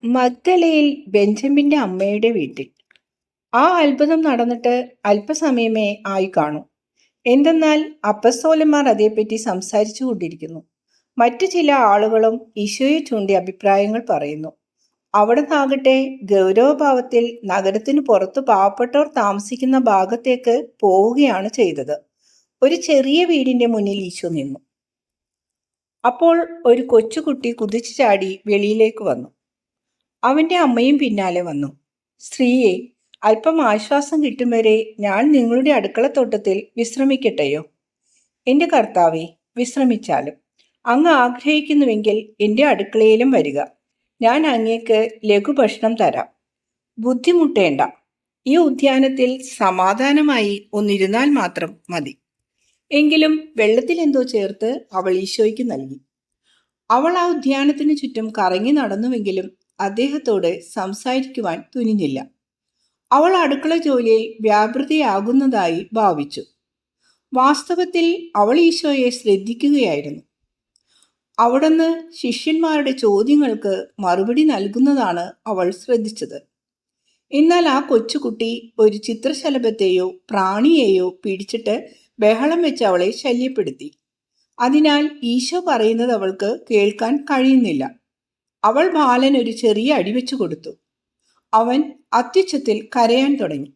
മഗ്ദലയിൽ ബെഞ്ചമിന്റെ അമ്മയുടെ വീട്ടിൽ. ആ അത്ഭുതം നടന്നിട്ട് അല്പസമയമേ ആയി കാണൂ. എന്തെന്നാൽ അപ്പസ്തോലന്മാർ അതേപ്പറ്റി സംസാരിച്ചു കൊണ്ടിരിക്കുന്നു. മറ്റു ചില ആളുകളും ഈശോയെ ചൂണ്ടി അഭിപ്രായങ്ങൾ പറയുന്നു. അവിടെ നിന്നാകട്ടെ ഗൗരവഭാവത്തിൽ നഗരത്തിനു പുറത്തു പാവപ്പെട്ടവർ താമസിക്കുന്ന ഭാഗത്തേക്ക് പോവുകയാണ് ചെയ്തത്. ഒരു ചെറിയ വീടിന്റെ മുന്നിൽ ഈശോ നിന്നു. അപ്പോൾ ഒരു കൊച്ചുകുട്ടി കുതിച്ചു ചാടി വെളിയിലേക്ക് വന്നു. അവന്റെ അമ്മയും പിന്നാലെ വന്നു. സ്ത്രീയെ, അല്പം ആശ്വാസം കിട്ടും വരെ ഞാൻ നിങ്ങളുടെ അടുക്കളത്തോട്ടത്തിൽ വിശ്രമിക്കട്ടെയോ? എൻ്റെ കർത്താവേ, വിശ്രമിച്ചാലും. അങ്ങ് ആഗ്രഹിക്കുന്നുവെങ്കിൽ എൻ്റെ അടുക്കളയിലും വരിക. ഞാൻ അങ്ങേക്ക് ലഘുഭക്ഷണം തരാം. ബുദ്ധിമുട്ടേണ്ട. ഈ ഉദ്യാനത്തിൽ സമാധാനമായി ഒന്നിരുന്നാൽ മാത്രം മതി. എങ്കിലും വെള്ളത്തിൽ എന്തോ ചേർത്ത് അവൾ ഈശോയ്ക്ക് നൽകി. അവൾ ആ ഉദ്യാനത്തിനു ചുറ്റും കറങ്ങി നടന്നുവെങ്കിലും അദ്ദേഹത്തോട് സംസാരിക്കുവാൻ തുനിഞ്ഞില്ല. അവൾ അടുക്കള ജോലിയിൽ വ്യാപൃതയാകുന്നതായി ഭാവിച്ചു. വാസ്തവത്തിൽ അവൾ ഈശോയെ ശ്രദ്ധിക്കുകയായിരുന്നു. അവിടുന്ന് ശിഷ്യന്മാരുടെ ചോദ്യങ്ങൾക്ക് മറുപടി നൽകുന്നതാണ് അവൾ ശ്രദ്ധിച്ചത്. എന്നാൽ ആ കൊച്ചുകുട്ടി ഒരു ചിത്രശലഭത്തെയോ പ്രാണിയെയോ പിടിച്ചിട്ട് ബഹളം വെച്ച് അവളെ ശല്യപ്പെടുത്തി. അതിനാൽ ഈശോ പറയുന്നത് അവൾക്ക് കേൾക്കാൻ കഴിയുന്നില്ല. അവൾ ബാലൻ ഒരു ചെറിയ അടിവെച്ചു കൊടുത്തു. അവൻ അത്യുച്ചത്തിൽ കരയാൻ തുടങ്ങി.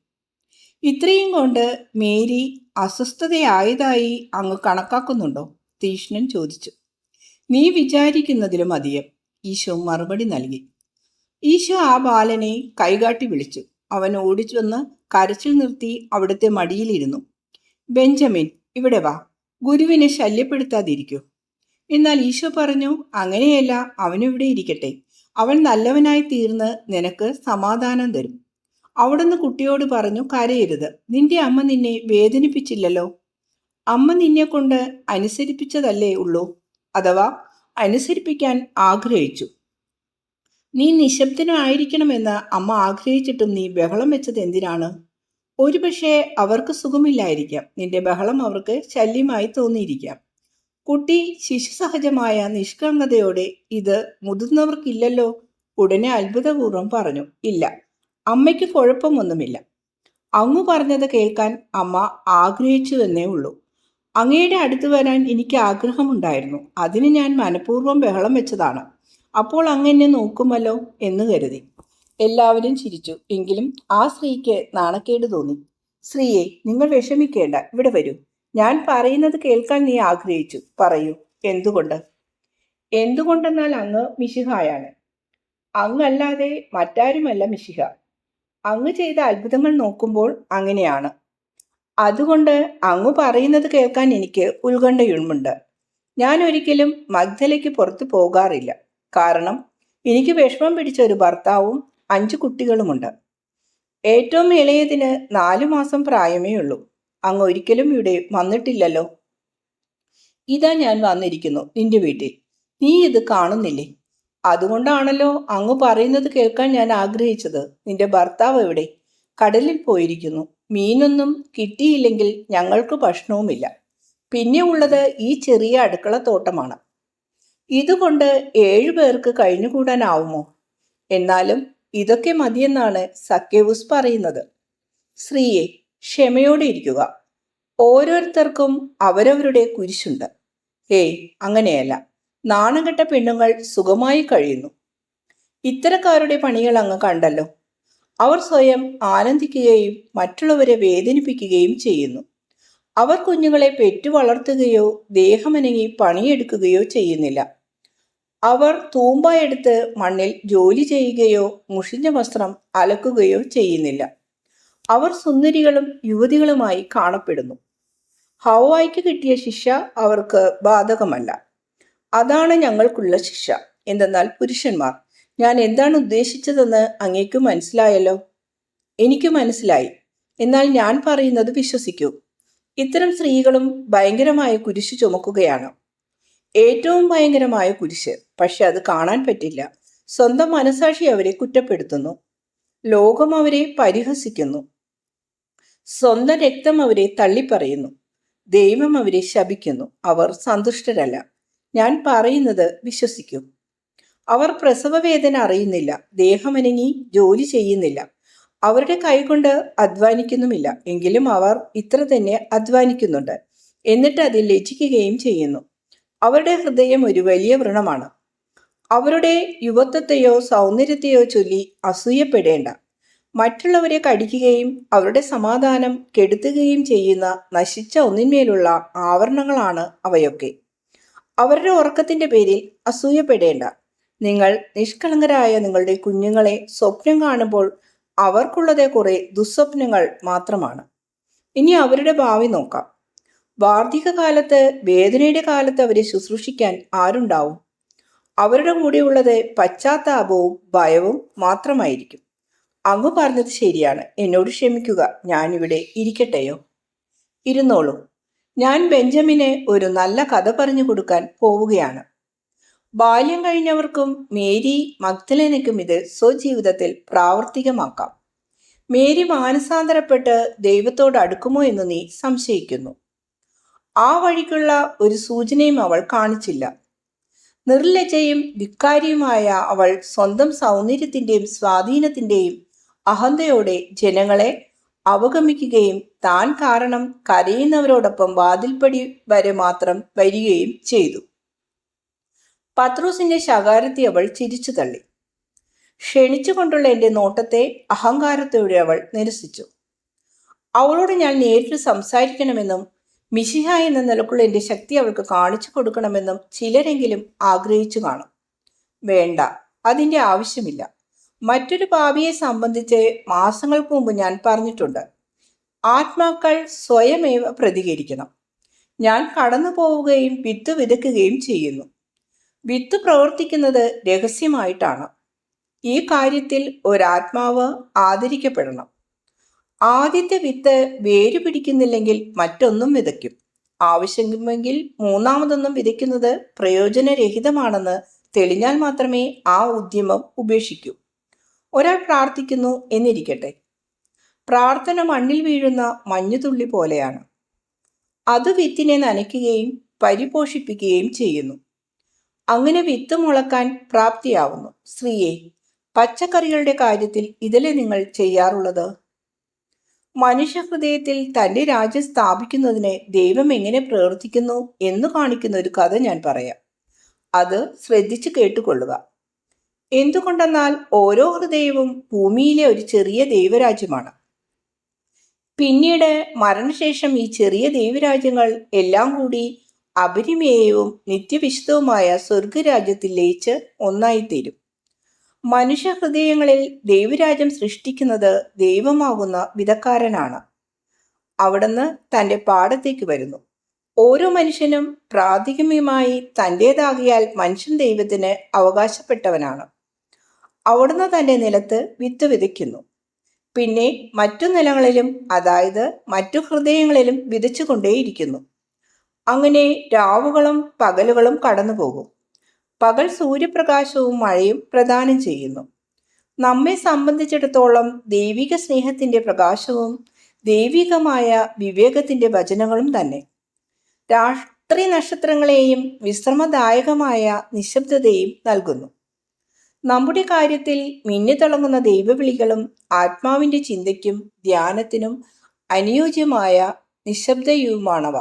ഇത്രയും കൊണ്ട് മേരി അസ്വസ്ഥതയായതായി അങ്ങ് കണക്കാക്കുന്നുണ്ടോ? തീഷ്ണൻ ചോദിച്ചു. നീ വിചാരിക്കുന്നതിലും അധികം, ഈശോ മറുപടി നൽകി. ഈശോ ആ ബാലനെ കൈകാട്ടി വിളിച്ചു. അവൻ ഓടിച്ചു വന്ന് കരച്ചിൽ നിർത്തി അവിടുത്തെ മടിയിലിരുന്നു. ബെഞ്ചമിൻ, ഇവിടെ വാ, ഗുരുവിനെ ശല്യപ്പെടുത്താതിരിക്കൂ. എന്നാൽ ഈശോ പറഞ്ഞു, അങ്ങനെയല്ല, അവനിവിടെ ഇരിക്കട്ടെ. അവൻ നല്ലവനായി തീർന്ന് നിനക്ക് സമാധാനം തരും. അവിടുന്ന് കുട്ടിയോട് പറഞ്ഞു, കരയരുത്. നിന്റെ അമ്മ നിന്നെ വേദനിപ്പിച്ചില്ലല്ലോ. അമ്മ നിന്നെ കൊണ്ട് അനുസരിപ്പിച്ചതല്ലേ ഉള്ളൂ, അഥവാ അനുസരിപ്പിക്കാൻ ആഗ്രഹിച്ചു. നീ നിശബ്ദനായിരിക്കണമെന്ന് അമ്മ ആഗ്രഹിച്ചിട്ടും നീ ബഹളം വെച്ചത് എന്തിനാണ്? ഒരുപക്ഷെ അവർക്ക് സുഖമില്ലായിരിക്കാം. നിന്റെ ബഹളം അവർക്ക് ശല്യമായി തോന്നിയിരിക്കാം. കുട്ടി ശിശുസഹജമായ നിഷ്കളങ്കതയോടെ, ഇത് മുതിർന്നവർക്കില്ലല്ലോ, ഉടനെ അത്ഭുതപൂർവ്വം പറഞ്ഞു. ഇല്ല, അമ്മയ്ക്ക് കുഴപ്പമൊന്നുമില്ല. അങ്ങു പറഞ്ഞത് കേൾക്കാൻ അമ്മ ആഗ്രഹിച്ചുവെന്നേ ഉള്ളൂ. അങ്ങയുടെ അടുത്ത് വരാൻ എനിക്ക് ആഗ്രഹമുണ്ടായിരുന്നു. അതിന് ഞാൻ മനഃപൂർവ്വം ബഹളം വെച്ചതാണ്. അപ്പോൾ അങ്ങ് എന്നെ നോക്കുമല്ലോ എന്ന് കരുതി. എല്ലാവരും ചിരിച്ചു. എങ്കിലും ആ സ്ത്രീക്ക് നാണക്കേട് തോന്നി. സ്ത്രീയെ, നിങ്ങൾ വിഷമിക്കേണ്ട, ഇവിടെ വരൂ. ഞാൻ പറയുന്നത് കേൾക്കാൻ നീ ആഗ്രഹിച്ചു. പറയൂ, എന്തുകൊണ്ട്? എന്തുകൊണ്ടെന്നാൽ അങ്ങ് മിശിഹായാണ്. അങ്ങല്ലാതെ മറ്റാരുമല്ല മിശിഹ. അങ്ങ് ചെയ്ത അത്ഭുതങ്ങൾ നോക്കുമ്പോൾ അങ്ങനെയാണ്. അതുകൊണ്ട് അങ്ങ് പറയുന്നത് കേൾക്കാൻ എനിക്ക് ഉത്കണ്ഠയുമുണ്ട്. ഞാൻ ഒരിക്കലും മഗ്ദലയ്ക്ക് പുറത്തു പോകാറില്ല. കാരണം എനിക്ക് വിഷമം പിടിച്ച ഒരു ഭർത്താവും 5 കുട്ടികളുമുണ്ട്. ഏറ്റവും ഇളയതിന് 4 മാസം പ്രായമേ ഉള്ളൂ. അങ്ങ് ഒരിക്കലും ഇവിടെ വന്നിട്ടില്ലല്ലോ. ഇതാ ഞാൻ വന്നിരിക്കുന്നു നിന്റെ വീട്ടിൽ. നീ ഇത് കാണുന്നില്ലേ? അതുകൊണ്ടാണല്ലോ അങ്ങ് പറയുന്നത് കേൾക്കാൻ ഞാൻ ആഗ്രഹിച്ചത്. നിന്റെ ഭർത്താവ് എവിടെ? കടലിൽ പോയിരിക്കുന്നു. മീനൊന്നും കിട്ടിയില്ലെങ്കിൽ ഞങ്ങൾക്ക് ഭക്ഷണവുമില്ല. പിന്നെ ഉള്ളത് ഈ ചെറിയ അടുക്കളത്തോട്ടമാണ്. ഇതുകൊണ്ട് 7 പേർക്ക് കഴിഞ്ഞുകൂടാനാവുമോ? എന്നാലും ഇതൊക്കെ മതിയെന്നാണ് സക്കേവൂസ് പറയുന്നത്. സ്ത്രീയെ, ക്ഷമയോടെ ഇരിക്കുക. ഓരോരുത്തർക്കും അവരവരുടെ കുരിശുണ്ട്. ഏയ്, അങ്ങനെയല്ല. നാണംകെട്ട പെണ്ണുങ്ങൾ സുഖമായി കഴിയുന്നു. ഇത്തരക്കാരുടെ പണികൾ അങ്ങ് കണ്ടല്ലോ. അവർ സ്വയം ആനന്ദിക്കുകയും മറ്റുള്ളവരെ വേദനിപ്പിക്കുകയും ചെയ്യുന്നു. അവർ കുഞ്ഞുങ്ങളെ പെറ്റു വളർത്തുകയോ ദേഹമനങ്ങി പണിയെടുക്കുകയോ ചെയ്യുന്നില്ല. അവർ തൂമ്പയെടുത്ത് മണ്ണിൽ ജോലി ചെയ്യുകയോ മുഷിഞ്ഞ വസ്ത്രം അലക്കുകയോ ചെയ്യുന്നില്ല. അവർ സുന്ദരികളും യുവതികളുമായി കാണപ്പെടുന്നു. ഹവ്വായ്ക്ക് കിട്ടിയ ശിക്ഷ അവർക്ക് ബാധകമല്ല. അതാണ് ഞങ്ങൾക്കുള്ള ശിക്ഷ. എന്തെന്നാൽ പുരുഷന്മാർ, ഞാൻ എന്താണ് ഉദ്ദേശിച്ചതെന്ന് അങ്ങേക്ക് മനസ്സിലായല്ലോ. എനിക്ക് മനസ്സിലായി. എന്നാൽ ഞാൻ പറയുന്നത് വിശ്വസിക്കൂ. ഇത്തരം സ്ത്രീകളും ഭയങ്കരമായ കുരിശ് ചുമക്കുകയാണ്. ഏറ്റവും ഭയങ്കരമായ കുരിശ്. പക്ഷെ അത് കാണാൻ പറ്റില്ല. സ്വന്തം മനസാക്ഷി അവരെ കുറ്റപ്പെടുത്തുന്നു. ലോകം അവരെ പരിഹസിക്കുന്നു. സ്വന്തം രക്തം അവരെ തള്ളിപ്പറയുന്നു. ദൈവം അവരെ ശപിക്കുന്നു. അവർ സന്തുഷ്ടരല്ല. ഞാൻ പറയുന്നത് വിശ്വസിക്കൂ. അവർ പ്രസവവേദന അറിയുന്നില്ല, ദേഹമനങ്ങി ജോലി ചെയ്യുന്നില്ല, അവരുടെ കൈകൊണ്ട് അധ്വാനിക്കുന്നുമില്ല. എങ്കിലും അവർ ഇത്ര തന്നെ അധ്വാനിക്കുന്നുണ്ട്, എന്നിട്ട് അതിൽ ലജ്ജിക്കുകയും ചെയ്യുന്നു. അവരുടെ ഹൃദയം ഒരു വലിയ വ്രണമാണ്. അവരുടെ യുവത്വത്തെയോ സൗന്ദര്യത്തെയോ ചൊല്ലി അസൂയപ്പെടേണ്ട. മറ്റുള്ളവരെ കടിക്കുകയും അവരുടെ സമാധാനം കെടുത്തുകയും ചെയ്യുന്ന നശിച്ച ഒന്നിന്മേലുള്ള ആവരണങ്ങളാണ് അവയൊക്കെ. അവരുടെ ഉറക്കത്തിന്റെ പേരിൽ അസൂയപ്പെടേണ്ട. നിങ്ങൾ നിഷ്കളങ്കരായ നിങ്ങളുടെ കുഞ്ഞുങ്ങളെ സ്വപ്നം കാണുമ്പോൾ അവർക്കുള്ളത് കുറെ ദുസ്വപ്നങ്ങൾ മാത്രമാണ്. ഇനി അവരുടെ ഭാവി നോക്കാം. വാർദ്ധക്യകാലത്ത്, വേദനയുടെ കാലത്ത് അവരെ ശുശ്രൂഷിക്കാൻ ആരുണ്ടാവും? അവരുടെ കൂടെയുള്ളത് പശ്ചാത്താപവും ഭയവും മാത്രമായിരിക്കും. അങ്ങ് പറഞ്ഞത് ശരിയാണ്, എന്നോട് ക്ഷമിക്കുക, ഞാനിവിടെ ഇരിക്കട്ടെയോ? ഇരുന്നോളൂ. ഞാൻ ബെഞ്ചമിന് ഒരു നല്ല കഥ പറഞ്ഞു കൊടുക്കാൻ പോവുകയാണ്. ബാല്യം കഴിഞ്ഞവർക്കും മേരി മഗ്ദലേനയ്ക്കും ഇത് സ്വജീവിതത്തിൽ പ്രാവർത്തികമാക്കാം. മേരി മാനസാന്തരപ്പെട്ട് ദൈവത്തോട് അടുക്കുമോ എന്ന് നീ സംശയിക്കുന്നു. ആ വഴിക്കുള്ള ഒരു സൂചനയും അവൾ കാണിച്ചില്ല. നിർലജ്ജയും ധിക്കാരിയുമായ അവൾ സ്വന്തം സൗന്ദര്യത്തിന്റെയും സ്വാധീനത്തിന്റെയും അഹന്തയോടെ ജനങ്ങളെ അവഗമിക്കുകയും താൻ കാരണം കരയുന്നവരോടൊപ്പം വാതിൽപ്പടി വരെ മാത്രം വരികയും ചെയ്തു. പത്രോസിന്റെ ശകാരത്തെ അവൾ ചിരിച്ചു തള്ളി. ക്ഷണിച്ചുകൊണ്ടുള്ള എൻ്റെ നോട്ടത്തെ അഹങ്കാരത്തോടെ അവൾ നിരസിച്ചു. അവളോട് ഞാൻ നേരിട്ട് സംസാരിക്കണമെന്നും മിശിഹ എന്ന നിലക്കുള്ള എൻ്റെ ശക്തി അവൾക്ക് കാണിച്ചു കൊടുക്കണമെന്നും ചിലരെങ്കിലും ആഗ്രഹിച്ചു കാണും. വേണ്ട, അതിൻ്റെ ആവശ്യമില്ല. മറ്റൊരു പാപിയെ സംബന്ധിച്ച് മാസങ്ങൾക്ക് മുമ്പ് ഞാൻ പറഞ്ഞിട്ടുണ്ട്. ആത്മാക്കൾ സ്വയമേവ പ്രതികരിക്കണം. ഞാൻ കടന്നു പോവുകയും വിത്ത് വിതയ്ക്കുകയും ചെയ്യുന്നു. വിത്ത് പ്രവർത്തിക്കുന്നത് രഹസ്യമായിട്ടാണ്. ഈ കാര്യത്തിൽ ഒരാത്മാവ് ആദരിക്കപ്പെടണം. ആദ്യത്തെ വിത്ത് വേരു പിടിക്കുന്നില്ലെങ്കിൽ മറ്റൊന്നും വിതയ്ക്കും. ആവശ്യമെങ്കിൽ മൂന്നാമതൊന്നും വിതയ്ക്കുന്നത് പ്രയോജനരഹിതമാണെന്ന് തെളിഞ്ഞാൽ മാത്രമേ ആ ഉദ്യമം ഉപേക്ഷിക്കൂ. ഒരാൾ പ്രാർത്ഥിക്കുന്നു എന്നിരിക്കട്ടെ. പ്രാർത്ഥന മണ്ണിൽ വീഴുന്ന മഞ്ഞുതുള്ളി പോലെയാണ്. അത് വിത്തിനെ നനയ്ക്കുകയും പരിപോഷിപ്പിക്കുകയും ചെയ്യുന്നു. അങ്ങനെ വിത്ത് മുളക്കാൻ പ്രാപ്തിയാവുന്നു. സ്ത്രീയെ, പച്ചക്കറികളുടെ കാര്യത്തിൽ ഇതിലെ നിങ്ങൾ ചെയ്യാറുള്ളത്? മനുഷ്യഹൃദയത്തിൽ തൻ്റെ രാജ്യം സ്ഥാപിക്കുന്നതിന് ദൈവം എങ്ങനെ പ്രവർത്തിക്കുന്നു എന്ന് കാണിക്കുന്ന ഒരു കഥ ഞാൻ പറയാം. അത് ശ്രദ്ധിച്ചു കേട്ടുകൊള്ളുക. എന്തുകൊണ്ടെന്നാൽ ഓരോ ഹൃദയവും ഭൂമിയിലെ ഒരു ചെറിയ ദൈവരാജ്യമാണ്. പിന്നീട് മരണശേഷം ഈ ചെറിയ ദൈവരാജ്യങ്ങൾ എല്ലാം കൂടി അപരിമേയവും നിത്യവിശുദ്ധവുമായ സ്വർഗരാജ്യത്തിൽ ലയിച്ച് ഒന്നായിത്തീരും. മനുഷ്യ ഹൃദയങ്ങളിൽ ദൈവരാജ്യം സൃഷ്ടിക്കുന്നത് ദൈവമാകുന്ന വിധക്കാരനാണ്. അവിടുന്ന് തൻ്റെ പാടത്തേക്ക് വരുന്നു. ഓരോ മനുഷ്യനും പ്രാഥമികമായി തൻ്റേതാകിയാൽ മനുഷ്യൻ ദൈവത്തിന് അവകാശപ്പെട്ടവനാണ്. അവിടുന്ന് തൻ്റെ നിലത്ത് വിത്ത് വിതയ്ക്കുന്നു. പിന്നെ മറ്റു നിലങ്ങളിലും, അതായത് മറ്റു ഹൃദയങ്ങളിലും വിതച്ചുകൊണ്ടേയിരിക്കുന്നു. അങ്ങനെ രാവുകളും പകലുകളും കടന്നുപോകും. പകൽ സൂര്യപ്രകാശവും മഴയും പ്രദാനം ചെയ്യുന്നു. നമ്മെ സംബന്ധിച്ചിടത്തോളം ദൈവിക സ്നേഹത്തിന്റെ പ്രകാശവും ദൈവികമായ വിവേകത്തിന്റെ വചനങ്ങളും തന്നെ. രാത്രി നക്ഷത്രങ്ങളെയും വിശ്രമദായകമായ നിശബ്ദതയും നൽകുന്നു. നമ്മുടെ കാര്യത്തിൽ മിന്നിത്തിളങ്ങുന്ന ദൈവവിളികളും ആത്മാവിന്റെ ചിന്തയ്ക്കും ധ്യാനത്തിനും അനുയോജ്യമായ നിശബ്ദയുമാണവ.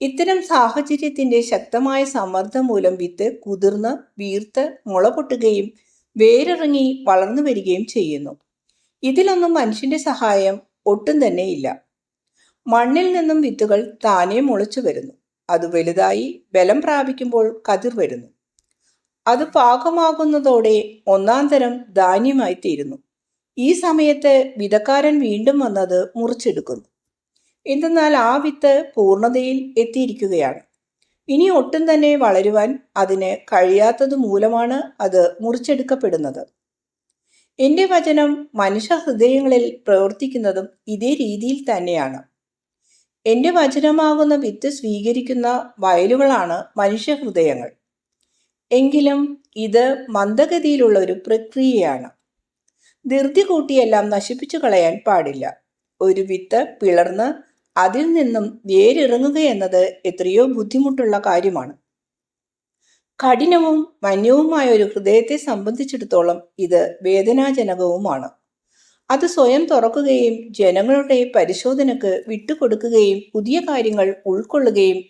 ഇത്തരം സാഹചര്യത്തിന്റെ ശക്തമായ സമ്മർദ്ദം മൂലം വിത്ത് കുതിർന്ന് വീർത്ത് മുളപൊട്ടുകയും വേരിറങ്ങി വളർന്നു വരികയും ചെയ്യുന്നു. ഇതിലൊന്നും മനുഷ്യന്റെ സഹായം ഒട്ടും തന്നെ ഇല്ല. മണ്ണിൽ നിന്നും വിത്തുകൾ താനേ മുളച്ചു വരുന്നു. അത് വലുതായി ബലം പ്രാപിക്കുമ്പോൾ കതിർ വരുന്നു. അത് പാകമാകുന്നതോടെ ഒന്നാം തരം ധാന്യമായി തീരുന്നു. ഈ സമയത്ത് വിതക്കാരൻ വീണ്ടും വന്നത് മുറിച്ചെടുക്കുന്നു. എന്തെന്നാൽ ആ വിത്ത് പൂർണ്ണതയിൽ എത്തിയിരിക്കുകയാണ്. ഇനി ഒട്ടും തന്നെ വളരുവാൻ അതിന് കഴിയാത്തത് മൂലമാണ് അത് മുറിച്ചെടുക്കപ്പെടുന്നത്. എൻ്റെ വചനം മനുഷ്യ ഹൃദയങ്ങളിൽ പ്രവർത്തിക്കുന്നതും ഇതേ രീതിയിൽ തന്നെയാണ്. എൻ്റെ വചനമാകുന്ന വിത്ത് സ്വീകരിക്കുന്ന വയലുകളാണ് മനുഷ്യ ഹൃദയങ്ങൾ. എങ്കിലും ഇത് മന്ദഗതിയിലുള്ള ഒരു പ്രക്രിയയാണ്. ധൃതി കൂട്ടിയെല്ലാം നശിപ്പിച്ചു കളയാൻ പാടില്ല. ഒരു വിത്ത് പിളർന്ന് അതിൽ നിന്നും വേരിറങ്ങുക എന്നത് എത്രയോ ബുദ്ധിമുട്ടുള്ള കാര്യമാണ്. കഠിനവും വന്യവുമായ ഒരു ഹൃദയത്തെ സംബന്ധിച്ചിടത്തോളം ഇത് വേദനാജനകവുമാണ്. അത് സ്വയം തുറക്കുകയും ജനങ്ങളുടെ പരിശോധനക്ക് വിട്ടുകൊടുക്കുകയും പുതിയ കാര്യങ്ങൾ ഉൾക്കൊള്ളുകയും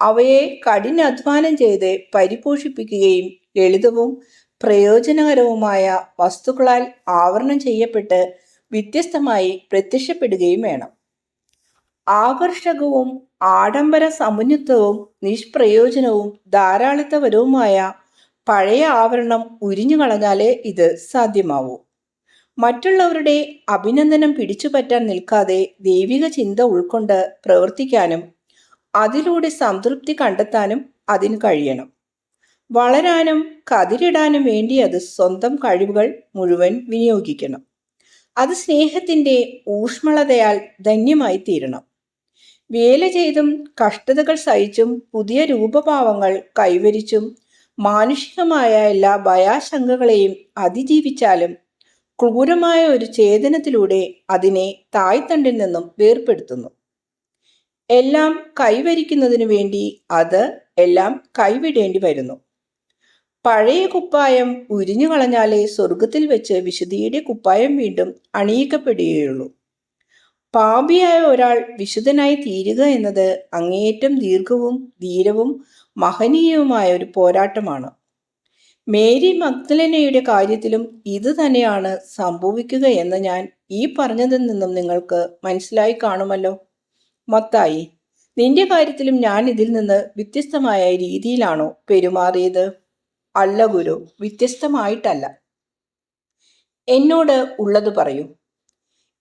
അവയെ കഠിനാധ്വാനം ചെയ്ത് പരിപോഷിപ്പിക്കുകയും ലളിതവും പ്രയോജനകരവുമായ വസ്തുക്കളാൽ ആവരണം ചെയ്യപ്പെട്ട് വ്യത്യസ്തമായി പ്രത്യക്ഷപ്പെടുകയും വേണം. ആകർഷകവും ആഡംബര സമുന്നതവും നിഷ്പ്രയോജനവും ധാരാളിത്തപരവുമായ പഴയ ആവരണം ഉരിഞ്ഞു കളഞ്ഞാലേ ഇത് സാധ്യമാവൂ. മറ്റുള്ളവരുടെ അഭിനന്ദനം പിടിച്ചുപറ്റാൻ നിൽക്കാതെ ദൈവിക ചിന്ത ഉൾക്കൊണ്ട് പ്രവർത്തിക്കാനും അതിലൂടെ സംതൃപ്തി കണ്ടെത്താനും അതിന് കഴിയണം. വളരാനും കതിരിടാനും വേണ്ടി അത് സ്വന്തം കഴിവുകൾ മുഴുവൻ വിനിയോഗിക്കണം. അത് സ്നേഹത്തിൻ്റെ ഊഷ്മളതയാൽ ധന്യമായി തീരണം. വേല ചെയ്തും കഷ്ടതകൾ സഹിച്ചും പുതിയ രൂപഭാവങ്ങൾ കൈവരിച്ചും മാനുഷികമായ എല്ലാ ഭയാശങ്കകളെയും അതിജീവിച്ചാലും ക്രൂരമായ ഒരു ഛേദനത്തിലൂടെ അതിനെ തായ്തണ്ടിൽ നിന്നും വേർപെടുത്തുന്നു. എല്ലാം കൈവരിക്കുന്നതിനു വേണ്ടി അത് എല്ലാം കൈവിടേണ്ടി വരുന്നു. പഴയ കുപ്പായം ഉരിഞ്ഞു കളഞ്ഞാലേ സ്വർഗത്തിൽ വെച്ച് വിശുദ്ധിയുടെ കുപ്പായം വീണ്ടും അണിയിക്കപ്പെടുകയുള്ളൂ. പാപിയായ ഒരാൾ വിശുദ്ധനായി തീരുക എന്നത് അങ്ങേയറ്റം ദീർഘവും ധീരവും മഹനീയവുമായ ഒരു പോരാട്ടമാണ്. മേരി മഗ്ദലനയുടെ കാര്യത്തിലും ഇത് തന്നെയാണ് സംഭവിക്കുക എന്ന് ഞാൻ ഈ പറഞ്ഞതിൽ നിന്നും നിങ്ങൾക്ക് മനസ്സിലായി കാണുമല്ലോ. മത്തായി, നിന്റെ കാര്യത്തിലും ഞാൻ ഇതിൽ നിന്ന് വ്യത്യസ്തമായ രീതിയിലാണോ പെരുമാറിയത്? അല്ല ഗുരു, വ്യത്യസ്തമായിട്ടല്ല. എന്നോട് ഉള്ളത് പറയൂ.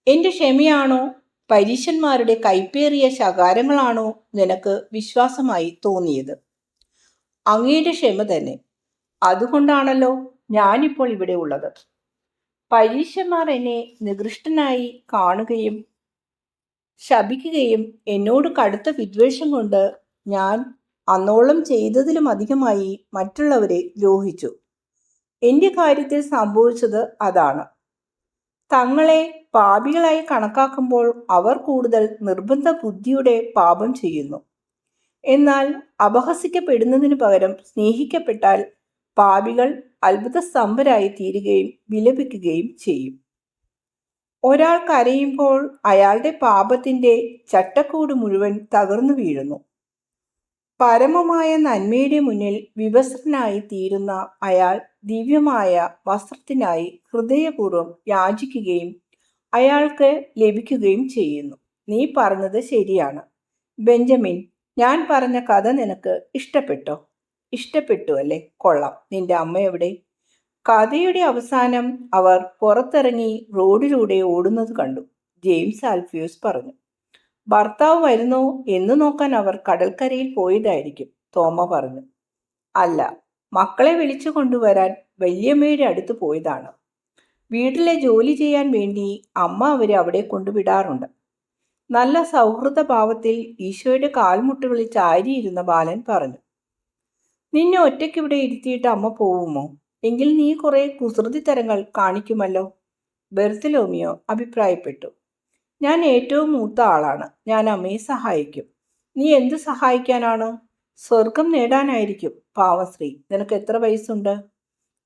എൻ്റെ ക്ഷമയാണോ പരീശന്മാരുടെ കൈപ്പേറിയ ശകാരങ്ങളാണോ നിനക്ക് വിശ്വാസമായി തോന്നിയത്? അങ്ങയുടെ ക്ഷമ തന്നെ. അതുകൊണ്ടാണല്ലോ ഞാനിപ്പോൾ ഇവിടെ ഉള്ളത്. പരീശന്മാർ എന്നെ നികൃഷ്ടനായി കാണുകയും ശപിക്കുകയും എന്നോട് കടുത്ത വിദ്വേഷം കൊണ്ട് ഞാൻ അന്നോളം ചെയ്തതിലും അധികമായി മറ്റുള്ളവരെ ദ്രോഹിച്ചു. എൻ്റെ കാര്യത്തിൽ സംഭവിച്ചത് അതാണ്. തങ്ങളെ പാപികളായി കണക്കാക്കുമ്പോൾ അവർ കൂടുതൽ നിർബന്ധ ബുദ്ധിയുടെ പാപം ചെയ്യുന്നു. എന്നാൽ അപഹസിക്കപ്പെടുന്നതിന് പകരം സ്നേഹിക്കപ്പെട്ടാൽ പാപികൾ അത്ഭുതസ്തംഭരായി തീരുകയും വിലപിക്കുകയും ചെയ്യും. ഒരാൾ കരയുമ്പോൾ അയാളുടെ പാപത്തിൻ്റെ ചട്ടക്കൂട് മുഴുവൻ തകർന്നു വീഴുന്നു. പരമമായ നന്മയുടെ മുന്നിൽ വിവസ്ത്രനായി തീരുന്ന അയാൾ ദിവ്യമായ വസ്ത്രത്തിനായി ഹൃദയപൂർവ്വം യാചിക്കുകയും അയാൾക്ക് ലഭിക്കുകയും ചെയ്യുന്നു. നീ പറഞ്ഞത് ശരിയാണ് ബെഞ്ചമിൻ. ഞാൻ പറഞ്ഞ കഥ നിനക്ക് ഇഷ്ടപ്പെട്ടോ? ഇഷ്ടപ്പെട്ടു അല്ലേ? കൊള്ളാം. നിന്റെ അമ്മ എവിടെ? കഥയുടെ അവസാനം അവർ പുറത്തിറങ്ങി റോഡിലൂടെ ഓടുന്നത് കണ്ടു. ജെയിംസ് ആൽഫിയൂസ് പറഞ്ഞു. ഭർത്താവ് വരുന്നോ എന്ന് നോക്കാൻ അവർ കടൽക്കരയിൽ പോയതായിരിക്കും, തോമ പറഞ്ഞു. അല്ല, മക്കളെ വിളിച്ചു കൊണ്ടുവരാൻ വല്യമ്മയുടെ അടുത്ത് പോയതാണ്. വീട്ടിലെ ജോലി ചെയ്യാൻ വേണ്ടി അമ്മ അവരെ അവിടെ കൊണ്ടുവിടാറുണ്ട്. നല്ല സൗഹൃദ ഭാവത്തിൽ ഈശോയുടെ കാൽമുട്ടുകളിൽ ചാരിയിരുന്ന ബാലൻ പറഞ്ഞു. നിന്നെ ഒറ്റയ്ക്കിവിടെ ഇരുത്തിയിട്ട് അമ്മ പോവുമോ? എങ്കിൽ നീ കുറെ കുസൃതി തരങ്ങൾ കാണിക്കുമല്ലോ, ബെർത്തലോമിയോ അഭിപ്രായപ്പെട്ടു. ഞാൻ ഏറ്റവും മൂത്ത ആളാണ്. ഞാൻ അമ്മയെ സഹായിക്കും. നീ എന്ത് സഹായിക്കാനാണ്? സ്വർഗം നേടാനായിരിക്കും. പാവശ്രീ, നിനക്ക് എത്ര വയസ്സുണ്ട്?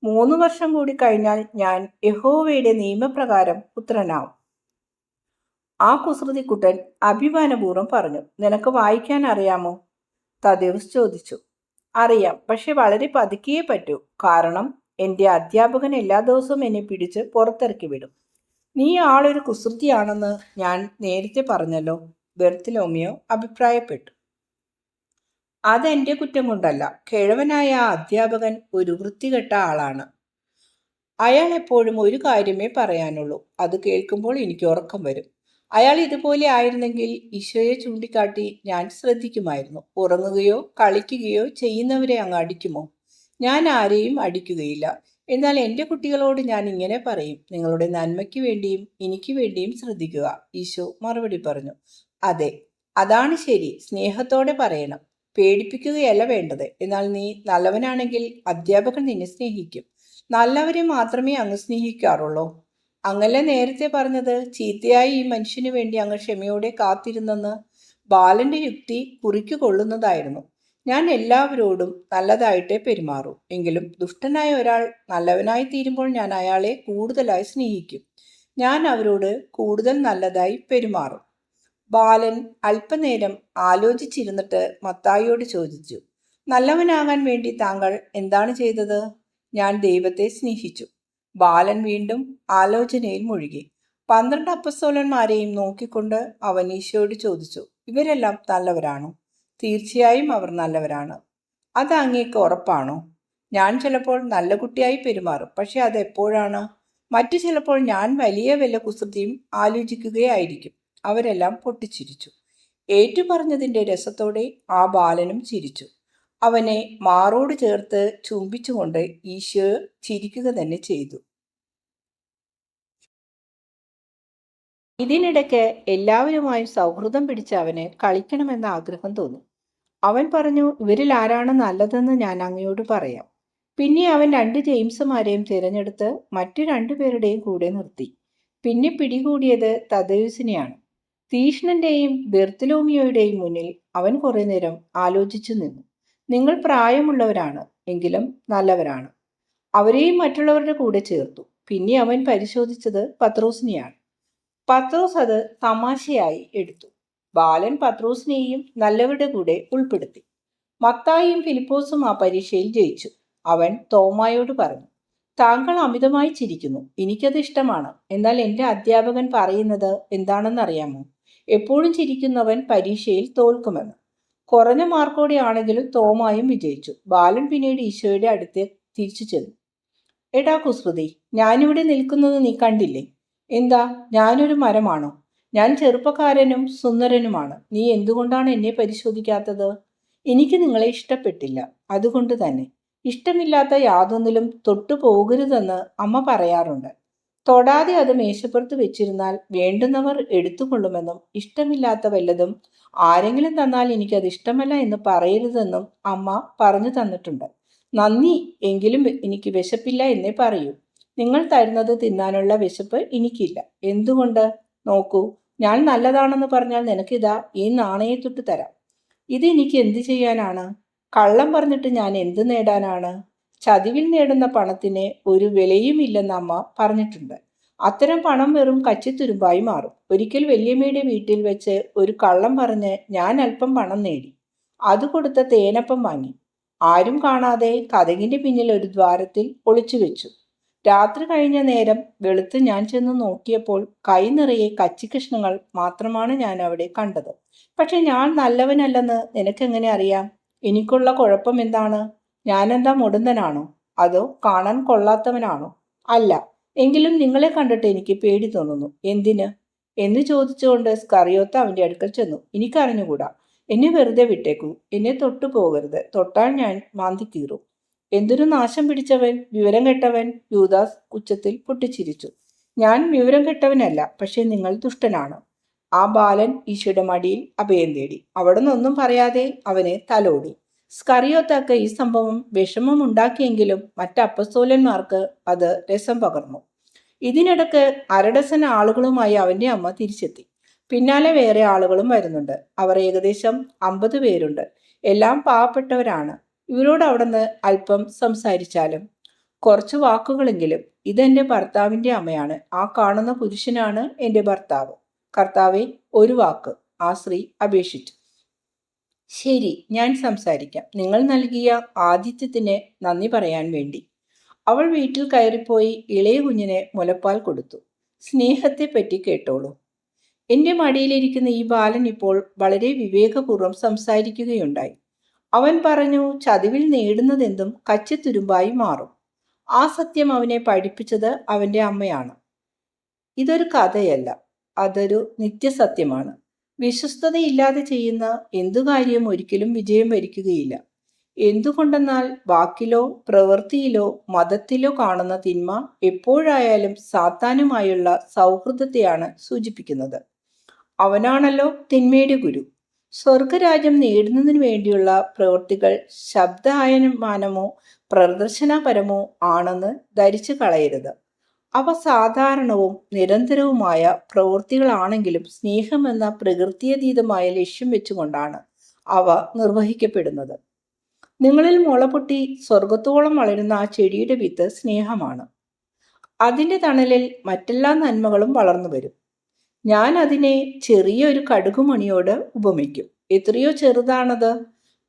3 വർഷം കൂടി കഴിഞ്ഞാൽ ഞാൻ യഹോവയുടെ നിയമപ്രകാരം പുത്രനാവും. ആ കുസൃതിക്കുട്ടൻ അഭിമാനപൂർവ്വം പറഞ്ഞു. നിനക്ക് വായിക്കാൻ അറിയാമോ? തദേവസ് ചോദിച്ചു. അറിയാം, പക്ഷെ വളരെ പതുക്കിയേ പറ്റൂ. കാരണം എൻ്റെ അധ്യാപകൻ എല്ലാ ദിവസവും എന്നെ പിടിച്ച് പുറത്തിറക്കി വിടും. നീ ആളൊരു കുസൃതിയാണെന്ന് ഞാൻ നേരത്തെ പറഞ്ഞല്ലോ, ബെർത്തലോമിയോ അഭിപ്രായപ്പെട്ടു. അതെൻ്റെ കുറ്റം കൊണ്ടല്ല. കിഴവനായ ആ അധ്യാപകൻ ഒരു വൃത്തികെട്ട ആളാണ്. അയാൾ എപ്പോഴും ഒരു കാര്യമേ പറയാനുള്ളൂ. അത് കേൾക്കുമ്പോൾ എനിക്ക് ഉറക്കം വരും. അയാൾ ഇതുപോലെ ആയിരുന്നെങ്കിൽ ഈശോയെ ചൂണ്ടിക്കാട്ടി ഞാൻ ശ്രദ്ധിക്കുമായിരുന്നു. ഉറങ്ങുകയോ കളിക്കുകയോ ചെയ്യുന്നവരെ അങ്ങ് അടിക്കുമോ? ഞാൻ ആരെയും അടിക്കുകയില്ല. എന്നാൽ എൻ്റെ കുട്ടികളോട് ഞാൻ ഇങ്ങനെ പറയും, നിങ്ങളുടെ നന്മയ്ക്ക് വേണ്ടിയും എനിക്ക് വേണ്ടിയും ശ്രദ്ധിക്കുക. ഈശോ മറുപടി പറഞ്ഞു. അതെ, അതാണ് ശരി. സ്നേഹത്തോടെ പറയണം, പേടിപ്പിക്കുകയല്ല വേണ്ടത്. എന്നാൽ നീ നല്ലവനാണെങ്കിൽ അധ്യാപകൻ നിന്നെ സ്നേഹിക്കും. നല്ലവരെ മാത്രമേ അങ്ങ് സ്നേഹിക്കാറുള്ളൂ. അങ്ങല്ലേ നേരത്തെ പറഞ്ഞത്? ചീത്തയായി ഈ മനുഷ്യന് വേണ്ടി അങ്ങ് ക്ഷമയോടെ കാത്തിരുന്നെന്ന്. ബാലന്റെ യുക്തി കുറിക്കു കൊള്ളുന്നതായിരുന്നു. ഞാൻ എല്ലാവരോടും നല്ലതായിട്ടേ പെരുമാറൂ. എങ്കിലും ദുഷ്ടനായ ഒരാൾ നല്ലവനായി തീരുമ്പോൾ ഞാൻ അയാളെ കൂടുതലായി സ്നേഹിക്കും. ഞാൻ അവരോട് കൂടുതൽ നല്ലതായി പെരുമാറും. ബാലൻ അല്പനേരം ആലോചിച്ചിരുന്നിട്ട് മത്തായിയോട് ചോദിച്ചു, നല്ലവനാകാൻ വേണ്ടി താങ്കൾ എന്താണ് ചെയ്തത്? ഞാൻ ദൈവത്തെ സ്നേഹിച്ചു. ബാലൻ വീണ്ടും ആലോചനയിൽ മുഴുകി. 12 അപ്പസ്തോലന്മാരെയും നോക്കിക്കൊണ്ട് അവൻ ഈശോയോട് ചോദിച്ചു, ഇവരെല്ലാം നല്ലവരാണോ? തീർച്ചയായും അവർ നല്ലവരാണ്. അത് അങ്ങേക്ക് ഉറപ്പാണോ? ഞാൻ ചിലപ്പോൾ നല്ല കുട്ടിയായി പെരുമാറും, പക്ഷെ അത് എപ്പോഴാണ്? മറ്റു ചിലപ്പോൾ ഞാൻ വലിയ വല്ല കുസൃതിയും ആലോചിക്കുകയായിരിക്കും. അവരെല്ലാം പൊട്ടിച്ചിരിച്ചു. ഏറ്റുപറഞ്ഞതിൻ്റെ രസത്തോടെ ആ ബാലനും ചിരിച്ചു. അവനെ മാറോട് ചേർത്ത് ചുംബിച്ചുകൊണ്ട് ഈശോ ചിരിക്കുക തന്നെ ചെയ്തു. ഇതിനിടയ്ക്ക് എല്ലാവരുമായും സൗഹൃദം പിടിച്ച അവന് കളിക്കണമെന്ന ആഗ്രഹം തോന്നി. അവൻ പറഞ്ഞു, ഇവരിൽ ആരാണ് നല്ലതെന്ന് ഞാൻ അങ്ങയോട് പറയാം. പിന്നെ അവൻ 2 ജെയിംസുമാരെയും തിരഞ്ഞെടുത്ത് മറ്റു 2 പേരുടെയും കൂടെ നിർത്തി. പിന്നെ പിടികൂടിയത് തദ്ദെയൂസിനെയാണ്. തീഷ്ണന്റെയും ബെർത്തലോമിയോയുടെയും മുന്നിൽ അവൻ കുറെ നേരം ആലോചിച്ചു നിന്നു. നിങ്ങൾ പ്രായമുള്ളവരാണ്, എങ്കിലും നല്ലവരാണ്. അവരെയും മറ്റുള്ളവരുടെ കൂടെ ചേർത്തു. പിന്നെ അവൻ പരിശോധിച്ചത് പത്രോസിനെയാണ്. പത്രോസ് അത് തമാശയായി എടുത്തു. ബാലൻ പത്രോസിനെയും നല്ലവരുടെ കൂടെ ഉൾപ്പെടുത്തി. മത്തായിയും ഫിലിപ്പോസും ആ പരീക്ഷയിൽ ജയിച്ചു. അവൻ തോമായോട് പറഞ്ഞു, താങ്കൾ അമിതമായി ചിരിക്കുന്നു. എനിക്കത് ഇഷ്ടമാണ്. എന്നാൽ എൻ്റെ അധ്യാപകൻ പറയുന്നത് എന്താണെന്നറിയാമോ? എപ്പോഴും ചിരിക്കുന്നവൻ പരീക്ഷയിൽ തോൽക്കുമെന്ന്. കുറഞ്ഞ മാർക്കോടെ ആണെങ്കിലും തോമായും വിജയിച്ചു. ബാലൻ പിന്നീട് ഈശോയുടെ അടുത്ത് തിരിച്ചു ചെന്നു. എടാ കുസൃതി, ഞാനിവിടെ നിൽക്കുന്നത് നീ കണ്ടില്ലേ? എന്താ, ഞാനൊരു മരമാണോ? ഞാൻ ചെറുപ്പക്കാരനും സുന്ദരനുമാണ്. നീ എന്തുകൊണ്ടാണ് എന്നെ പരിശോധിക്കാത്തത്? എനിക്ക് നിങ്ങളെ ഇഷ്ടപ്പെട്ടില്ല. അതുകൊണ്ട് തന്നെ. ഇഷ്ടമില്ലാത്ത യാതൊന്നിലും തൊട്ടു പോകരുതെന്ന് അമ്മ പറയാറുണ്ട്. തൊടാതെ അത് മേശപ്പുറത്ത് വെച്ചിരുന്നാൽ വേണ്ടുന്നവർ എടുത്തുകൊള്ളുമെന്നും ഇഷ്ടമില്ലാത്ത വല്ലതും ആരെങ്കിലും തന്നാൽ എനിക്കത് ഇഷ്ടമല്ല എന്ന് പറയരുതെന്നും അമ്മ പറഞ്ഞു തന്നിട്ടുണ്ട്. നന്ദി, എങ്കിലും എനിക്ക് വിശപ്പില്ല എന്നേ പറയൂ. നിങ്ങൾ തരുന്നത് തിന്നാനുള്ള വിശപ്പ് എനിക്കില്ല. എന്തുകൊണ്ട്? നോക്കൂ, ഞാൻ നല്ലതാണെന്ന് പറഞ്ഞാൽ നിനക്കിതാ ഈ നാണയത്തുട്ട് തരാം. ഇത് എനിക്ക് എന്ത് ചെയ്യാനാണ്? കള്ളം പറഞ്ഞിട്ട് ഞാൻ എന്ത് നേടാനാണ്? ചതിവിൽ നേടുന്ന പണത്തിന് ഒരു വിലയുമില്ലെന്ന് അമ്മ പറഞ്ഞിട്ടുണ്ട്. അത്തരം പണം വെറും കച്ചിത്തുരുമ്പായി മാറും. ഒരിക്കൽ വല്യമ്മയുടെ വീട്ടിൽ വെച്ച് ഒരു കള്ളം പറഞ്ഞ് ഞാൻ അല്പം പണം നേടി. അത് കൊടുത്ത തേനപ്പം വാങ്ങി. ആരും കാണാതെ കതകിന്റെ പിന്നിൽ ഒരു ദ്വാരത്തിൽ ഒളിച്ചു വെച്ചു. രാത്രി കഴിഞ്ഞ നേരം വെളുത്ത് ഞാൻ ചെന്ന് നോക്കിയപ്പോൾ കൈ നിറയെ കച്ചിക്കഷ്ണങ്ങൾ മാത്രമാണ് ഞാൻ അവിടെ കണ്ടത്. പക്ഷെ ഞാൻ നല്ലവനല്ലെന്ന് നിനക്കെങ്ങനെ അറിയാം? എനിക്കുള്ള കുഴപ്പം എന്താണ്? ഞാനെന്താ മുടന്തനാണോ? അതോ കാണാൻ കൊള്ളാത്തവനാണോ? അല്ല. എങ്കിലും നിങ്ങളെ കണ്ടിട്ട് എനിക്ക് പേടി തോന്നുന്നു. എന്തിന്? എന്ന് ചോദിച്ചുകൊണ്ട് സ്കറിയോത്ത അവന്റെ അടുക്കൽ ചെന്നു. എനിക്കറിഞ്ഞുകൂടാ. എന്നെ വെറുതെ വിട്ടേക്കൂ. എന്നെ തൊട്ടു പോകരുത്. തൊട്ടാൽ ഞാൻ മാന്തി കീറും. എന്തൊരു നാശം പിടിച്ചവൻ, വിവരം കെട്ടവൻ! യൂദാസ് ഉച്ചത്തിൽ പൊട്ടിച്ചിരിച്ചു. ഞാൻ വിവരം കെട്ടവനല്ല, പക്ഷെ നിങ്ങൾ ദുഷ്ടനാണ്. ആ ബാലൻ ഈശോയുടെ മടിയിൽ അഭയം തേടി. അവിടെ നിന്നൊന്നും പറയാതെ അവനെ തലോടി. സ്കറിയോത്താക്ക് ഈ സംഭവം വിഷമമുണ്ടാക്കിയെങ്കിലും മറ്റ് അപ്പസ്തോലന്മാർക്ക് അത് രസം പകർന്നു. ഇതിനിടക്ക് അരഡസൻ ആളുകളുമായി അവന്റെ അമ്മ തിരിച്ചെത്തി. പിന്നാലെ വേറെ ആളുകളും വരുന്നുണ്ട്. അവർ ഏകദേശം 50 പേരുണ്ട്. എല്ലാം പാവപ്പെട്ടവരാണ്. ഇവരോട് അവിടുന്ന് അല്പം സംസാരിച്ചാലും? കുറച്ച് വാക്കുകളെങ്കിലും. ഇതെന്റെ ഭർത്താവിന്റെ അമ്മയാണ്. ആ കാണുന്ന പുരുഷനാണ് എൻ്റെ ഭർത്താവ്. കർത്താവെ, ഒരു വാക്ക്, ആ സ്ത്രീ അപേക്ഷിച്ചു. ശരി, ഞാൻ സംസാരിക്കാം. നിങ്ങൾ നൽകിയ ആതിഥ്യത്തിന് നന്ദി പറയാൻ വേണ്ടി. അവൾ വീട്ടിൽ കയറിപ്പോയി ഇളയ കുഞ്ഞിന് മുലപ്പാൽ കൊടുത്തു. സ്നേഹത്തെപ്പറ്റി കേട്ടോളൂ. എൻ്റെ മടിയിലിരിക്കുന്ന ഈ ബാലൻ ഇപ്പോൾ വളരെ വിവേകപൂർവ്വം സംസാരിക്കുകയുണ്ടായി. അവൻ പറഞ്ഞു, ചതിവിൽ നേടുന്നതെന്തും കച്ചിത്തുരുമ്പായി മാറും. ആ സത്യം അവനെ പഠിപ്പിച്ചത് അവൻ്റെ അമ്മയാണ്. ഇതൊരു കഥയല്ല, അതൊരു നിത്യസത്യമാണ്. വിശ്വസ്തതയില്ലാതെ ചെയ്യുന്ന എന്തു കാര്യവും ഒരിക്കലും വിജയം വരിക്കുകയില്ല. എന്തുകൊണ്ടെന്നാൽ വാക്കിലോ പ്രവൃത്തിയിലോ മതത്തിലോ കാണുന്ന തിന്മ എപ്പോഴായാലും സാത്താനുമായുള്ള സൗഹൃദത്തെയാണ് സൂചിപ്പിക്കുന്നത്. അവനാണല്ലോ തിന്മയുടെ ഗുരു. സ്വർഗരാജ്യം നേടുന്നതിന് വേണ്ടിയുള്ള പ്രവൃത്തികൾ ശബ്ദായമാനമോ പ്രദർശനപരമോ ആണെന്ന് ധരിച്ചു കളയരുത്. അവ സാധാരണവും നിരന്തരവുമായ പ്രവൃത്തികളാണെങ്കിലും സ്നേഹമെന്ന പ്രകൃത്യതീതമായ ലക്ഷ്യം വെച്ചുകൊണ്ടാണ് അവ നിർവഹിക്കപ്പെടുന്നത്. നിങ്ങളിൽ മുളപൊട്ടി സ്വർഗത്തോളം വളരുന്ന ആ ചെടിയുടെ വിത്ത് സ്നേഹമാണ്. അതിൻ്റെ തണലിൽ മറ്റെല്ലാ നന്മകളും വളർന്നു വരും. ഞാൻ അതിനെ ചെറിയൊരു കടുകുമണിയോട് ഉപമിക്കും. എത്രയോ ചെറുതാണത്.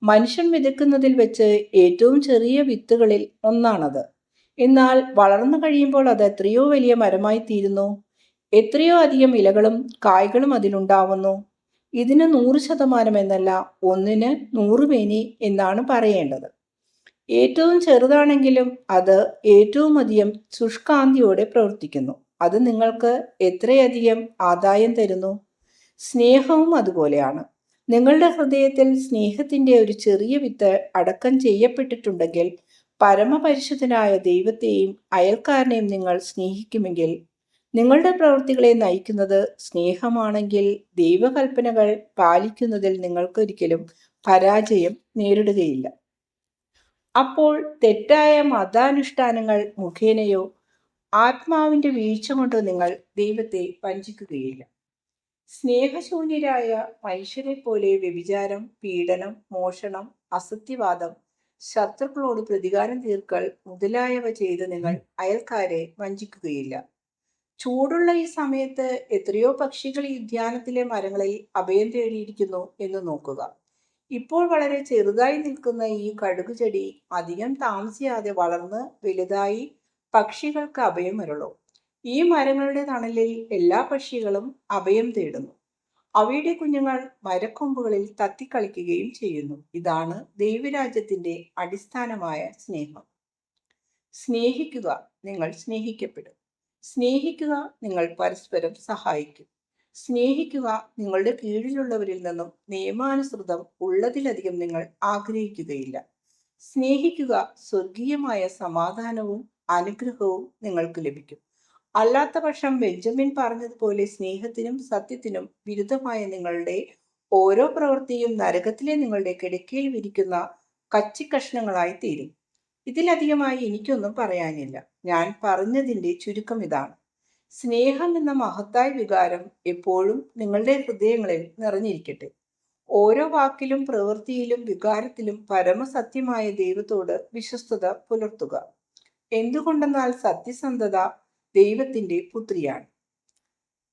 മനുഷ്യൻ വിതയ്ക്കുന്നതിൽ വെച്ച് ഏറ്റവും ചെറിയ വിത്തുകളിൽ ഒന്നാണത്. എന്നാൽ വളർന്നു കഴിയുമ്പോൾ അത് എത്രയോ വലിയ മരമായി തീരുന്നു. എത്രയോ അധികം ഇലകളും കായ്കളും അതിലുണ്ടാവുന്നു. ഇതിന് 100% എന്നല്ല, 1-ന് 100 മേനി എന്നാണ് പറയേണ്ടത്. ഏറ്റവും ചെറുതാണെങ്കിലും അത് ഏറ്റവും അധികം ശുഷ്കാന്തിയോടെ പ്രവർത്തിക്കുന്നു. അത് നിങ്ങൾക്ക് എത്രയധികം ആദായം തരുന്നു. സ്നേഹവും അതുപോലെയാണ്. നിങ്ങളുടെ ഹൃദയത്തിൽ സ്നേഹത്തിൻ്റെ ഒരു ചെറിയ വിത്ത് അടക്കം ചെയ്യപ്പെട്ടിട്ടുണ്ടെങ്കിൽ, പരമപരിശുദ്ധനായ ദൈവത്തെയും അയൽക്കാരനെയും നിങ്ങൾ സ്നേഹിക്കുമെങ്കിൽ, നിങ്ങളുടെ പ്രവൃത്തികളെ നയിക്കുന്നത് സ്നേഹമാണെങ്കിൽ, ദൈവകൽപ്പനകൾ പാലിക്കുന്നതിൽ നിങ്ങൾക്കൊരിക്കലും പരാജയം നേരിടുകയില്ല. അപ്പോൾ തെറ്റായ മതാനുഷ്ഠാനങ്ങൾ മുഖേനയോ ആത്മാവിൻ്റെ വീഴ്ച കൊണ്ടോ നിങ്ങൾ ദൈവത്തെ വഞ്ചിക്കുകയില്ല. സ്നേഹശൂന്യരായ മനുഷ്യരെ പോലെ വ്യഭിചാരം, പീഡനം, മോഷണം, അസത്യവാദം, ശത്രുക്കളോട് പ്രതികാരം തീർക്കൽ മുതലായവ ചെയ്ത് നിങ്ങൾ അയൽക്കാരെ വഞ്ചിക്കുകയില്ല. ചൂടുള്ള ഈ സമയത്ത് എത്രയോ പക്ഷികൾ ഈ ഉദ്യാനത്തിലെ മരങ്ങളിൽ അഭയം തേടിയിരിക്കുന്നു എന്ന് നോക്കുക. ഇപ്പോൾ വളരെ ചെറുതായി നിൽക്കുന്ന ഈ കടുക് ചെടി അധികം താമസിയാതെ വളർന്ന് വലുതായി പക്ഷികൾക്ക് അഭയമരുള്ളൂ. ഈ മരങ്ങളുടെ തണലിൽ എല്ലാ പക്ഷികളും അഭയം തേടുന്നു. അവയുടെ കുഞ്ഞുങ്ങൾ മരക്കൊമ്പുകളിൽ തത്തിക്കളിക്കുകയും ചെയ്യുന്നു. ഇതാണ് ദൈവരാജ്യത്തിന്റെ അടിസ്ഥാനമായ സ്നേഹം. സ്നേഹിക്കുക, നിങ്ങൾ സ്നേഹിക്കപ്പെടും. സ്നേഹിക്കുക, നിങ്ങൾ പരസ്പരം സഹായിക്കും. സ്നേഹിക്കുക, നിങ്ങളുടെ കീഴിലുള്ളവരിൽ നിന്നും നിയമാനുസൃതം ഉള്ളതിലധികം നിങ്ങൾ ആഗ്രഹിക്കുകയില്ല. സ്നേഹിക്കുക, സ്വർഗീയമായ സമാധാനവും അനുഗ്രഹവും നിങ്ങൾക്ക് ലഭിക്കും. അല്ലാത്ത പക്ഷം ബെഞ്ചമിൻ പറഞ്ഞതുപോലെ സ്നേഹത്തിനും സത്യത്തിനും വിരുദ്ധമായ നിങ്ങളുടെ ഓരോ പ്രവൃത്തിയും നരകത്തിലെ നിങ്ങളുടെ കിടക്കയിൽ വിരിക്കുന്ന കച്ചിക്കഷ്ണങ്ങളായി തീരും. ഇതിലധികമായി എനിക്കൊന്നും പറയാനില്ല. ഞാൻ പറഞ്ഞതിൻ്റെ ചുരുക്കം ഇതാണ്. സ്നേഹം എന്ന മഹത്തായ വികാരം എപ്പോഴും നിങ്ങളുടെ ഹൃദയങ്ങളിൽ നിറഞ്ഞിരിക്കട്ടെ. ഓരോ വാക്കിലും പ്രവൃത്തിയിലും വികാരത്തിലും പരമസത്യമായ ദൈവത്തോട് വിശ്വസ്തത പുലർത്തുക. എന്തുകൊണ്ടെന്നാൽ സത്യസന്ധത ദൈവത്തിന്റെ പുത്രിയാണ്.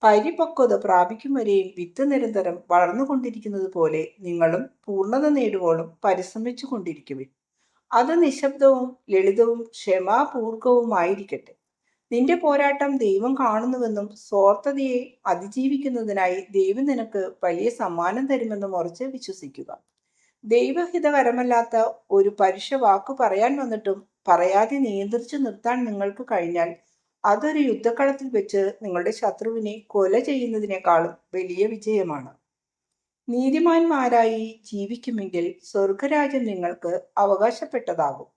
പരിപക്വത പ്രാപിക്കും വരെയും വിത്ത് നിരന്തരം വളർന്നുകൊണ്ടിരിക്കുന്നത് പോലെ നിങ്ങളും പൂർണ്ണത നേടുവോളം പരിശ്രമിച്ചു കൊണ്ടിരിക്കുവിൻ. അത് നിശബ്ദവും ലളിതവും ക്ഷമാപൂർവകവുമായിരിക്കട്ടെ. നിന്റെ പോരാട്ടം ദൈവം കാണുന്നുവെന്നും സ്വാർത്ഥതയെ അതിജീവിക്കുന്നതിനായി ദൈവം നിനക്ക് വലിയ സമ്മാനം തരുമെന്നും ഉറച്ച് വിശ്വസിക്കുക. ദൈവഹിതകരമല്ലാത്ത ഒരു പരുഷ വാക്ക് പറയാൻ വന്നിട്ടും പറയാതെ നിയന്ത്രിച്ചു നിർത്താൻ നിങ്ങൾക്ക് കഴിഞ്ഞാൽ അതൊരു യുദ്ധക്കളത്തിൽ വെച്ച് നിങ്ങളുടെ ശത്രുവിനെ കൊല ചെയ്യുന്നതിനേക്കാളും വലിയ വിജയമാണ്. നീതിമാന്മാരായി ജീവിക്കുമെങ്കിൽ സ്വർഗരാജ്യം നിങ്ങൾക്ക് അവകാശപ്പെട്ടതാകും.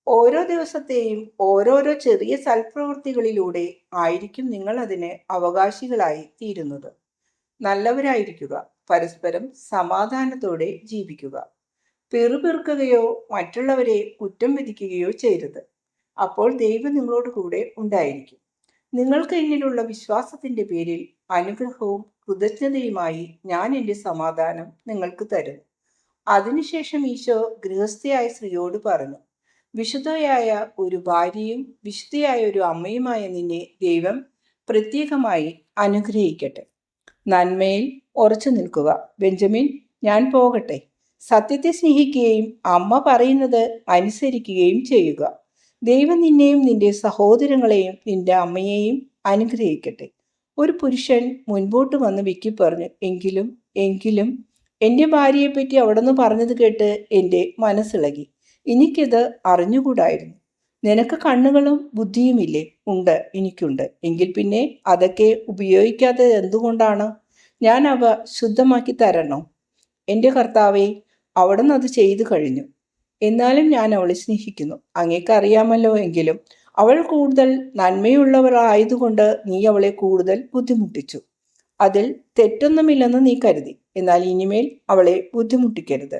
ഓരോ ദിവസത്തെയും ഓരോരോ ചെറിയ സൽപ്രവൃത്തികളിലൂടെ ആയിരിക്കും നിങ്ങൾ അതിന് അവകാശികളായി തീരുന്നത്. നല്ലവരായിരിക്കുക, പരസ്പരം സമാധാനത്തോടെ ജീവിക്കുക. പെറുപെറുക്കുകയോ മറ്റുള്ളവരെ കുറ്റം വിധിക്കുകയോ ചെയ്യരുത്. അപ്പോൾ ദൈവം നിങ്ങളോട് കൂടെ ഉണ്ടായിരിക്കും. നിങ്ങൾക്ക് എന്നിലുള്ള വിശ്വാസത്തിന്റെ പേരിൽ അനുഗ്രഹവും കൃതജ്ഞതയുമായി ഞാൻ എൻ്റെ സമാധാനം നിങ്ങൾക്ക് തരുന്നു. അതിനുശേഷം ഈശോ ഗൃഹസ്ഥയായ സ്ത്രീയോട് പറഞ്ഞു, വിശുദ്ധയായ ഒരു ഭാര്യയും വിശുദ്ധയായ ഒരു അമ്മയുമായ നിന്നെ ദൈവം പ്രത്യേകമായി അനുഗ്രഹിക്കട്ടെ. നന്മയിൽ ഉറച്ചു നിൽക്കുക. ബെഞ്ചമിൻ, ഞാൻ പോകട്ടെ. സത്യത്തെ സ്നേഹിക്കുകയും അമ്മ പറയുന്നത് അനുസരിക്കുകയും ചെയ്യുക. ദൈവം നിന്നെയും നിന്റെ സഹോദരങ്ങളെയും നിന്റെ അമ്മയെയും അനുഗ്രഹിക്കട്ടെ. ഒരു പുരുഷൻ മുൻപോട്ട് വന്ന് വിക്കി പറഞ്ഞു, എങ്കിലും എൻ്റെ ഭാര്യയെപ്പറ്റി അവിടുന്ന് പറഞ്ഞത് കേട്ട് എൻ്റെ മനസ്സിളകി. എനിക്കിത് അറിഞ്ഞുകൂടായിരുന്നു. നിനക്ക് കണ്ണുകളും ബുദ്ധിയുമില്ലേ? ഉണ്ട്, എനിക്കുണ്ട്. എങ്കിൽ പിന്നെ അതൊക്കെ ഉപയോഗിക്കാത്തത് എന്തുകൊണ്ടാണ്? ഞാൻ അവ ശുദ്ധമാക്കി തരണോ? എൻ്റെ കർത്താവേ, അവിടുന്ന് അത് ചെയ്തു കഴിഞ്ഞു. എന്നാലും ഞാൻ അവളെ സ്നേഹിക്കുന്നു. അങ്ങേക്ക് അറിയാമല്ലോ. എങ്കിലും അവൾ കൂടുതൽ നന്മയുള്ളവർ ആയതുകൊണ്ട് നീ അവളെ കൂടുതൽ ബുദ്ധിമുട്ടിച്ചു. അതിൽ തെറ്റൊന്നുമില്ലെന്ന് നീ കരുതി. എന്നാൽ ഇനിമേൽ അവളെ ബുദ്ധിമുട്ടിക്കരുത്.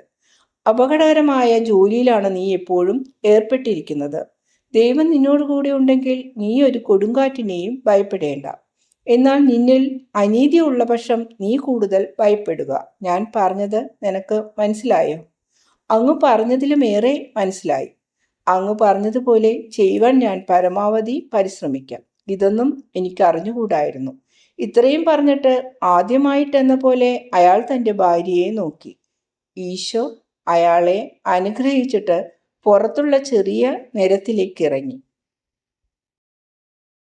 അപകടകരമായ ജോലിയിലാണ് നീ എപ്പോഴും ഏർപ്പെട്ടിരിക്കുന്നത്. ദൈവം നിന്നോട് കൂടെ ഉണ്ടെങ്കിൽ നീ ഒരു കൊടുങ്കാറ്റിനെയും ഭയപ്പെടേണ്ട. എന്നാൽ നിന്നിൽ അനീതി ഉള്ള പക്ഷം നീ കൂടുതൽ ഭയപ്പെടുക. ഞാൻ പറഞ്ഞത് നിനക്ക് മനസ്സിലായോ? അങ്ങ് പറഞ്ഞതിലുമേറെ മനസ്സിലായി. അങ്ങ് പറഞ്ഞതുപോലെ ചെയ്യുവാൻ ഞാൻ പരമാവധി പരിശ്രമിക്കാം. ഇതൊന്നും എനിക്ക് അറിഞ്ഞുകൂടായിരുന്നു. ഇത്രയും പറഞ്ഞിട്ട് ആദ്യമായിട്ടെന്ന പോലെ അയാൾ തൻ്റെ ഭാര്യയെ നോക്കി. ഈശോ അയാളെ അനുഗ്രഹിച്ചിട്ട് പുറത്തുള്ള ചെറിയ നിരത്തിലേക്ക് ഇറങ്ങി.